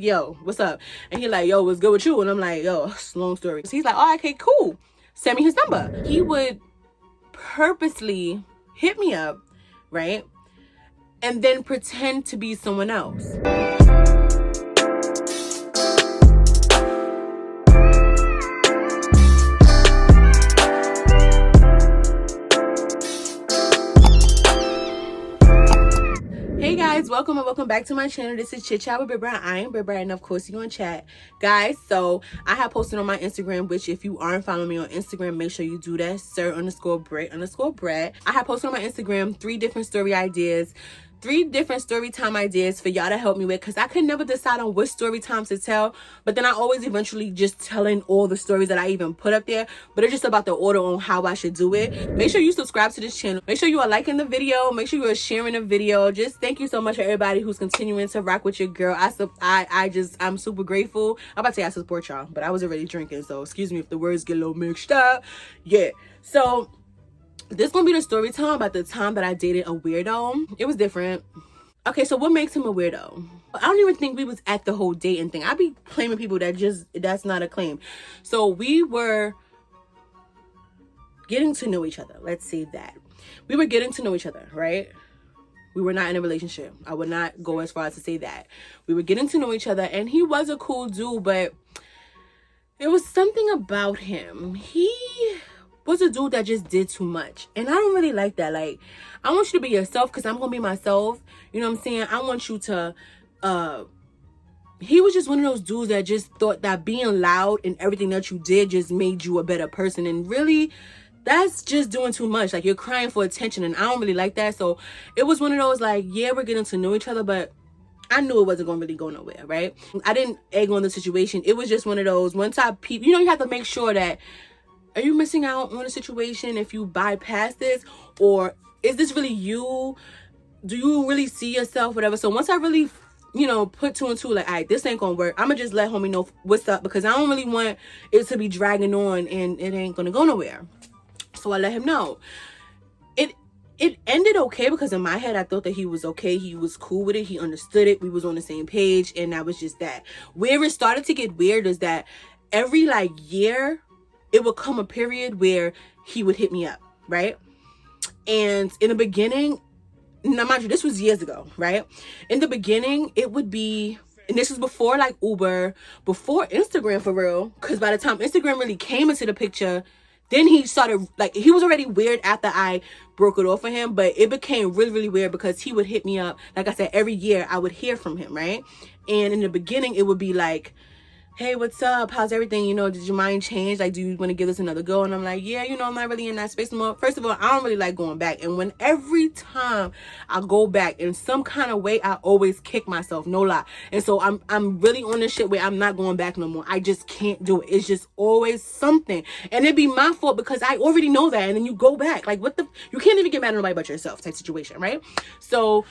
yo, what's up? And he like, yo, what's good with you? And I'm like, yo, it's a long story. So he's like, oh, okay, cool. Send me his number. He would purposely hit me up, right? And then pretend to be someone else. Hey guys, welcome and welcome back to my channel. This is Chit with Brat. I am Brat, and of course you're on chat. Guys, so I have posted on my Instagram, which if you aren't following me on Instagram, make sure you do that. Sir_Brit_Brat. I have posted on my Instagram 3 different story ideas, 3 different story time ideas for y'all to help me with, because I could never decide on which story times to tell, but then I always eventually just telling all the stories that I even put up there, but it's just about the order on how I should do it. Make sure you subscribe to this channel. Make sure you are liking the video. Make sure you are sharing the video. Just thank you so much for everybody who's continuing to rock with your girl. I'm super grateful. I'm about to say I support y'all, but I was already drinking, so excuse me if the words get a little mixed up. Yeah, so this gonna be the story time about the time that I dated a weirdo. It was different. Okay, so what makes him a weirdo? I don't even think we was at the whole dating thing. I be claiming people that's not a claim. So we were getting to know each other. Let's say that. We were getting to know each other, right? We were not in a relationship. I would not go as far as to say that. We were getting to know each other, and he was a cool dude, but it was something about him. He was a dude that just did too much, and I don't really like that. Like, I want you to be yourself because I'm gonna be myself, you know what I'm saying? I want you to he was just one of those dudes that just thought that being loud and everything that you did just made you a better person, and really that's just doing too much. Like, you're crying for attention, and I don't really like that. So it was one of those, like, yeah, we're getting to know each other, but I knew it wasn't going to really go nowhere, right? I didn't egg on the situation. It was just one of those, once I peep, you know, you have to make sure that, are you missing out on a situation if you bypass this? Or is this really you? Do you really see yourself? Whatever. So once I really, you know, put 2 and 2, like, all right, this ain't gonna work, I'm gonna just let homie know what's up, because I don't really want it to be dragging on and it ain't gonna go nowhere. So I let him know. It ended okay, because in my head I thought that he was okay. He was cool with it. He understood it. We was on the same page, and that was just that. Where it started to get weird is that every like year it would come a period where he would hit me up, right? And in the beginning, now mind you, this was years ago, right? In the beginning, it would be, and this was before like Uber, before Instagram for real, because by the time Instagram really came into the picture, then he started, like, he was already weird after I broke it off for him, but it became really, really weird because he would hit me up. Like I said, every year I would hear from him, right? And in the beginning, it would be like, hey, what's up? How's everything? You know, did your mind change? Like, do you want to give this another go? And I'm like, yeah, you know, I'm not really in that space anymore. First of all, I don't really like going back. And when every time I go back in some kind of way, I always kick myself, no lie. And so I'm really on this shit where I'm not going back no more. I just can't do it. It's just always something. And it'd be my fault because I already know that. And then you go back. Like, what the? You can't even get mad at nobody but yourself type situation, right? So,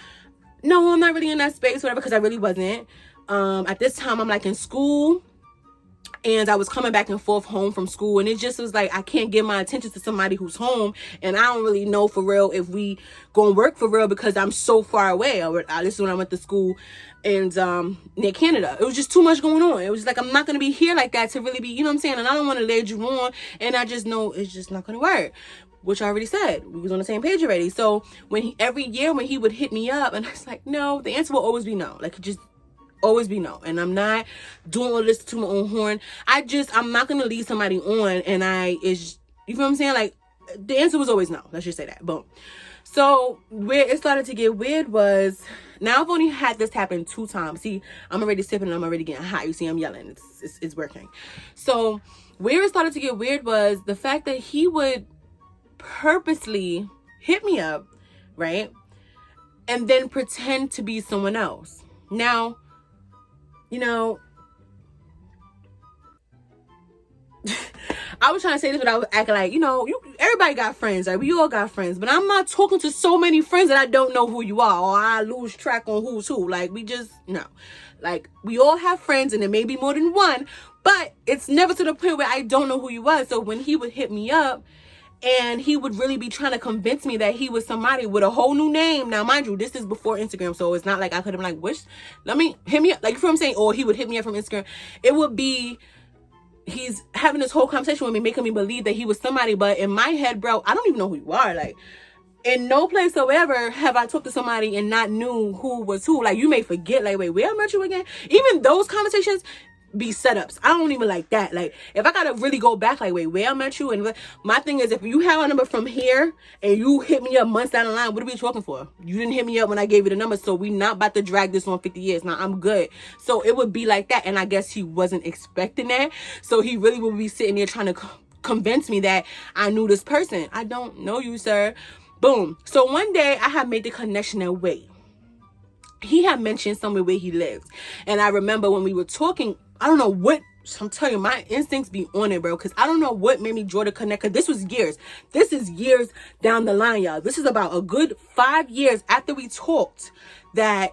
no, I'm not really in that space, whatever, because I really wasn't. At this time, I'm like in school. And I was coming back and forth home from school, and it just was like, I can't give my attention to somebody who's home, and I don't really know for real if we gonna work for real because I'm so far away. This is when I went to school and near Canada. It was just too much going on. It was like, I'm not gonna be here like that to really be, you know what I'm saying? And I don't want to lead you on, and I just know it's just not gonna work. Which I already said, we was on the same page already. So every year when he would hit me up, and I was like, no, the answer will always be no. Like, it just always be no. And I'm not doing all this to my own horn. I'm not gonna leave somebody on, and you feel what I'm saying? Like, the answer was always no. Let's just say that. Boom. So where it started to get weird was, now I've only had this happen 2 times. See, I'm already sipping and I'm already getting hot. You see, I'm yelling. It's working. So where it started to get weird was the fact that he would purposely hit me up, right? And then pretend to be someone else. Now, you know, I was trying to say this, but I was acting like, you know, everybody got friends, right? We all got friends, but I'm not talking to so many friends that I don't know who you are, or I lose track on who's who. Like, no. Like, we all have friends, and there may be more than one, but it's never to the point where I don't know who you are. So when he would hit me up, And he would really be trying to convince me that he was somebody with a whole new name. Now, mind you, this is before Instagram, so it's not like I could have been like, let me hit me up. Like, you feel what I'm saying? Or he would hit me up from Instagram. It would be, he's having this whole conversation with me, making me believe that he was somebody. But in my head, bro, I don't even know who you are. Like, in no place soever have I talked to somebody and not knew who was who. Like, you may forget, like, wait, where I met you again? Even those conversations be setups. I don't even like that. Like, if I gotta really go back, like, wait, where I met you? And my thing is, if you have a number from here and you hit me up months down the line, what are we talking for? You didn't hit me up when I gave you the number, so we not about to drag this on 50 years. Now, I'm good. So it would be like that. And I guess he wasn't expecting that. So he really would be sitting there trying to convince me that I knew this person. I don't know you, sir. Boom. So one day I had made the connection that, wait, he had mentioned somewhere where he lived. And I remember when we were talking, I don't know what, I'm telling you, my instincts be on it, bro. Because I don't know what made me draw the connect. Because this was years. This is years down the line, y'all. This is about a good 5 years after we talked that,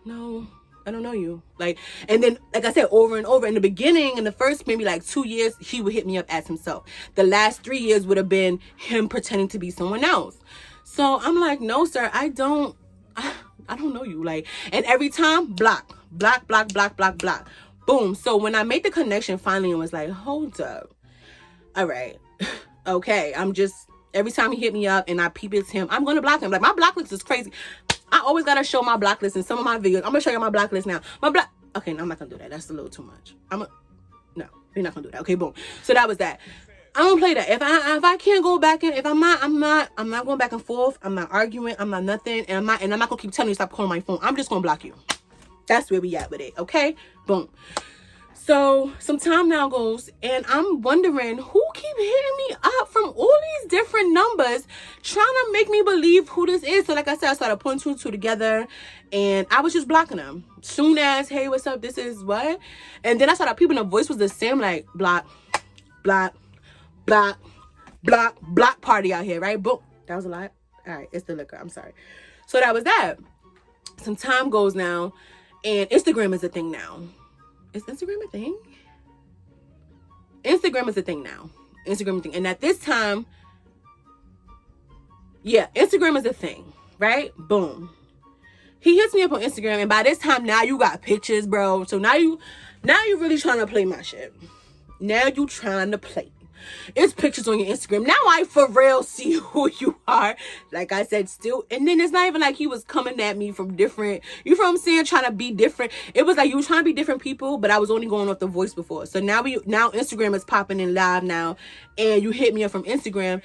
no, I don't know you. Like, and then, like I said, over and over. In the beginning, in the first maybe like 2 years, he would hit me up as himself. The last 3 years would have been him pretending to be someone else. So I'm like, no, sir, I don't know you. Like, and every time, block. Boom. So when I made the connection finally and was like, hold up. All right. Okay. I'm just, every time he hit me up and I peep it's him, I'm going to block him. Like, my block list is crazy. I always got to show my block list in some of my videos. I'm going to show you my block list now. Okay, no, I'm not going to do that. That's a little too much. No, we're not going to do that. Okay, boom. So that was that. I don't play that. If I can't go back in, if I'm not going back and forth. I'm not arguing. I'm not nothing. And I'm not going to keep telling you to stop calling my phone. I'm just going to block you. That's where we at with it. Okay? Boom. So some time now goes and I'm wondering who keep hitting me up from all these different numbers trying to make me believe who this is. So like I said, I started putting two and two together and I was just blocking them. Soon as, hey, what's up? This is what? And then I started peeping, the voice was the same, like block party out here, right? Boom. That was a lot. All right, it's the liquor. I'm sorry. So that was that. Some time goes now and Instagram is a thing now. Is Instagram a thing? Instagram is a thing now. Instagram is a thing. And at this time, yeah, Instagram is a thing, right? Boom. He hits me up on Instagram, and by this time now you got pictures, bro. So now you really trying to play my shit. Now you trying to play. It's pictures on your Instagram. Now I for real see who you are. Like I said, still. And then it's not even like he was coming at me from different, you know what I'm saying, trying to be different. It was like you were trying to be different people, but I was only going off the voice before. So now Instagram is popping in live now, and you hit me up from Instagram.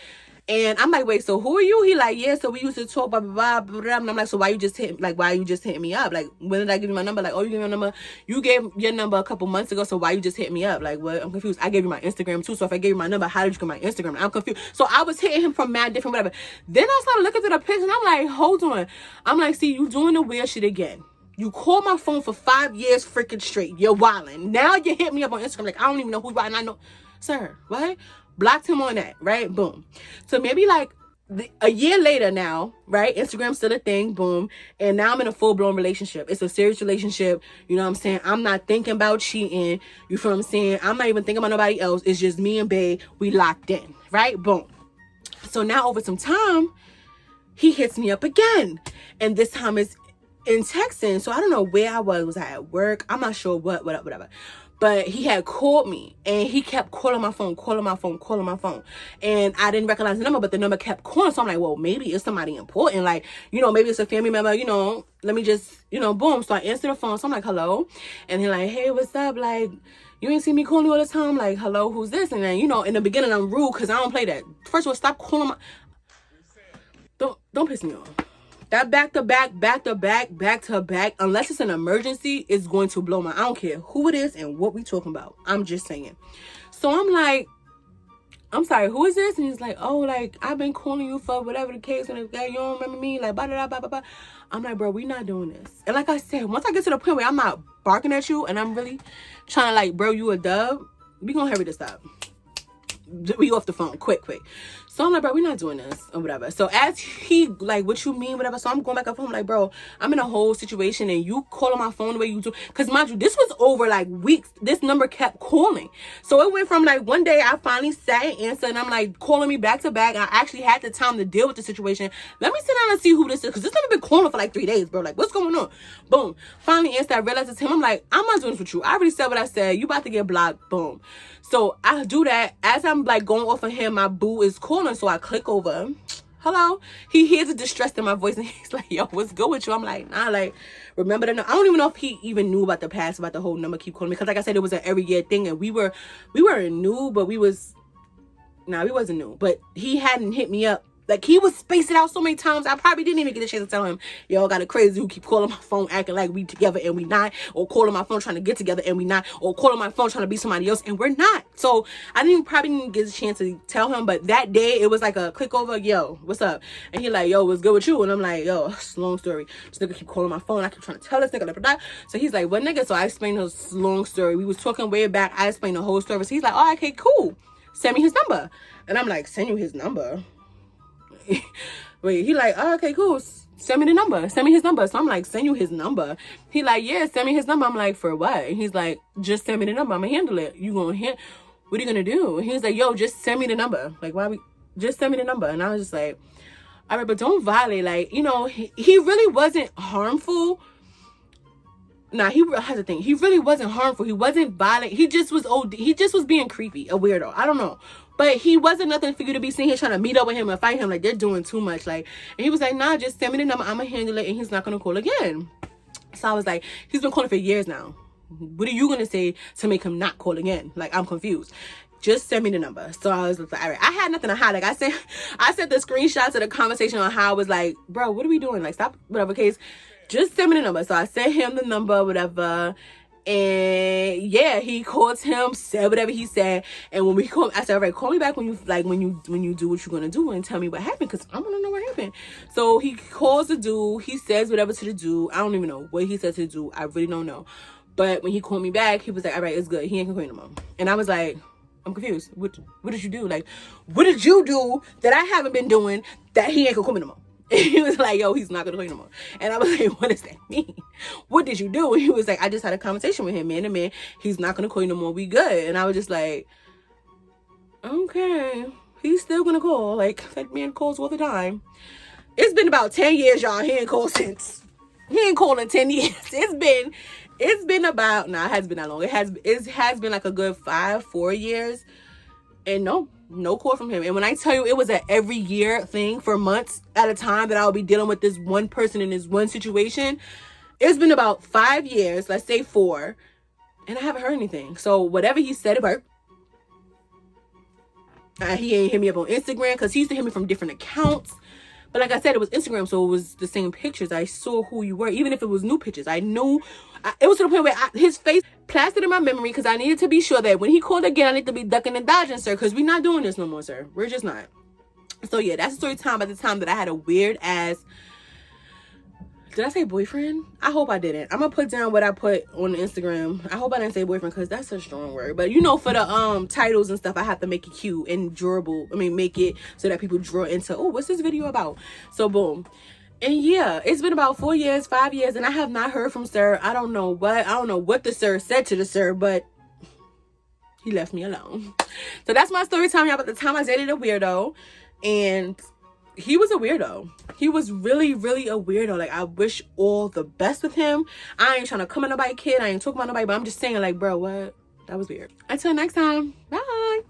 And I'm like, wait, so who are you? He like, yeah, so we used to talk, blah, blah, blah, blah. And I'm like, so why you just hitting me up? Like, when did I give you my number? Like, oh, you gave me my number? You gave your number a couple months ago, so why you just hit me up? Like, what? I'm confused. I gave you my Instagram too, so if I gave you my number, how did you get my Instagram? I'm confused. So I was hitting him from mad different whatever. Then I started looking through the pictures, and I'm like, hold on. I'm like, see, you doing the weird shit again. You called my phone for 5 years freaking straight. You're wilding. Now you hit me up on Instagram. Like, I don't even know who you are, and I know. Sir, what? Blocked him on that, right? Boom. So maybe like a year later now, right? Instagram's still a thing, boom. And now I'm in a full-blown relationship. It's a serious relationship. You know what I'm saying? I'm not thinking about cheating. You feel what I'm saying? I'm not even thinking about nobody else. It's just me and bae. We locked in, right? Boom. So now over some time, he hits me up again. And this time it's in texting. So I don't know where I was. Was I at work? I'm not sure whatever. But he had called me and he kept calling my phone. And I didn't recognize the number, but the number kept calling. So I'm like, well, maybe it's somebody important. Like, you know, maybe it's a family member, you know, let me just, you know, boom. So I answer the phone. So I'm like, hello. And he's like, hey, what's up? Like, you ain't see me calling you all the time. Like, hello, who's this? And then, you know, in the beginning, I'm rude because I don't play that. First of all, stop calling my... Don't piss me off. That back to back, unless it's an emergency, it's going to blow my... I don't care who it is and what we talking about. I'm just saying. So I'm like, I'm sorry, who is this? And he's like, oh, like, I've been calling you for whatever the case, and if you don't remember me, like, blah, blah, blah, blah, blah. I'm like, bro, we not doing this. And like I said, once I get to the point where I'm not barking at you and I'm really trying to like, bro, you a dub, we gonna hurry this up. We off the phone, quick. So I'm like, bro, we're not doing this or whatever. So as he like, what you mean, whatever. So I'm going back up home like, bro, I'm in a whole situation and you call on my phone the way you do. Because mind you, this was over like weeks. This number kept calling. So it went from like one day I finally sat and answered and I'm like calling me back to back. I actually had the time to deal with the situation. Let me sit down and see who this is. Because this number been calling for like 3 days, bro. Like, what's going on? Boom. Finally answered. I realized it's him. I'm like, I'm not doing this with you. I already said what I said. You about to get blocked. Boom. So I do that. As I'm like going off of him, my boo is calling. So I click over. Hello. He hears the distress in my voice and he's like, yo, what's good with you? I'm like, nah, like, remember the number? I don't even know if he even knew about the past, about the whole number keep calling me. Because like I said, it was an every year thing. And we weren't new, but we wasn't new. But he hadn't hit me up. Like, he was spacing out so many times, I probably didn't even get a chance to tell him, yo, I got a crazy who keep calling my phone acting like we together and we not, or calling my phone trying to get together and we not, or calling my phone trying to be somebody else and we're not. So I probably didn't get a chance to tell him, but that day it was like a click over, yo, what's up? And he like, yo, what's good with you? And I'm like, yo, it's a long story. This nigga keep calling my phone. I keep trying to tell this nigga, blah, blah, blah. So he's like, what nigga? So I explained his long story. We was talking way back. I explained the whole story. So he's like, oh, okay, cool. Send me his number. And I'm like, send you his number? Wait, he like, oh, okay, cool. Send me the number. Send me his number. So I'm like, send you his number? He like, yeah, send me his number. I'm like, for what? And he's like, just send me the number. I'm gonna handle it. You gonna what are you gonna do? And he's like, yo, just send me the number. Like, just send me the number. And I was just like, all right, but don't violate. Like, you know, he really wasn't harmful. Nah, has a thing. He really wasn't harmful. He wasn't violent. He just was He just was being creepy, a weirdo. I don't know. But he wasn't nothing for you to be sitting here trying to meet up with him and fight him. Like, they're doing too much. Like, and he was like, nah, just send me the number. I'm going to handle it. And he's not going to call again. So I was like, he's been calling for years now. What are you going to say to make him not call again? Like, I'm confused. Just send me the number. So I was like, all right. I had nothing to hide. Like, I sent the screenshots of the conversation on how I was like, bro, what are we doing? Like, stop, whatever case. Just send me the number. So I sent him the number, whatever. And yeah, he calls him, said whatever he said. And when we call, I said, all right, call me back when you do what you're gonna do and tell me what happened, because I want to know what happened. So he calls the dude, he says whatever to the dude. I don't even know what he said to the dude. I really don't know. But when he called me back, he was like, all right, it's good. He ain't gonna call you no more. And I was like, I'm confused. What did you do? Like, what did you do that I haven't been doing that he ain't gonna call me no more? And he was like, yo, he's not gonna call you no more. And I was like, what does that mean? What did you do? And he was like, I just had a conversation with him, man to man. He's not gonna call you no more. We good. And I was just like, okay, he's still gonna call. Like, that man calls all the time. It's been about 10 years, y'all. He ain't called since. He ain't called in 10 years. It's been about, it hasn't been that long. It has been like a good 4 years. And no call from him. And when I tell you it was an every year thing for months at a time that I would be dealing with this one person in this one situation, it's been about 5 years, let's say 4, and I haven't heard anything. So whatever he said about, he ain't hit me up on Instagram, because he used to hit me from different accounts. But like I said, it was Instagram, so it was the same pictures. I saw who you were, even if it was new pictures. I knew. It was to the point where his face plastered in my memory, because I needed to be sure that when he called again, I need to be ducking and dodging, sir, because we're not doing this no more, sir. We're just not. So yeah, that's story time. At the time that I had a weird ass, did I say boyfriend? I hope I didn't. I'm gonna put down what I put on Instagram. I hope I didn't say boyfriend, because that's a strong word. But you know, for the titles and stuff, I have to make it cute and drawable. I mean, make it so that people draw into, oh, what's this video about? So boom. And yeah, it's been about 4 years, 5 years, and I have not heard from sir. I don't know what the sir said to the sir, but he left me alone. So that's my story time, y'all. About the time I dated a weirdo, and he was a weirdo. He was really, really a weirdo. Like, I wish all the best with him. I ain't trying to come at nobody, kid. I ain't talking about nobody, but I'm just saying, like, bro, what? That was weird. Until next time, bye.